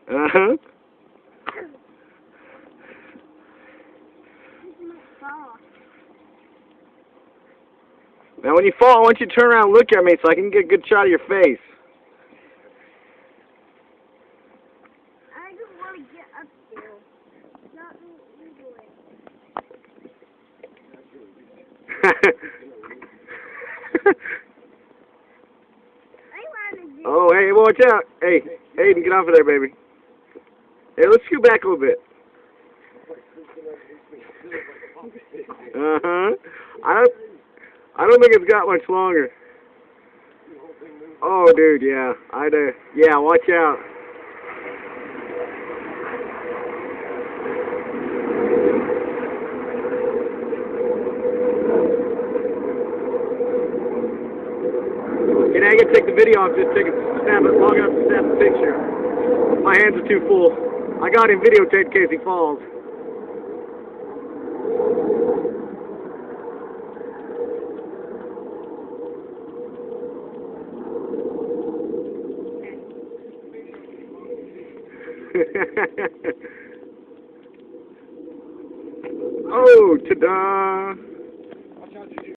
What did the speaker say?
Uh-huh. Now when you fall, I want you to turn around and look at me so I can get a good shot of your face. I just want to get up there. Not me easily. I want to do. Oh, hey, watch out. Hey, Aiden, get off of there, baby. Hey, let's scoot back a little bit. Uh-huh. I don't think it's got much longer. Oh, dude, yeah. Yeah, watch out. You know, I can take the video off, just snap it long enough to snap the picture. My hands are too full. I got him videotaped in case he falls. Oh, ta-da!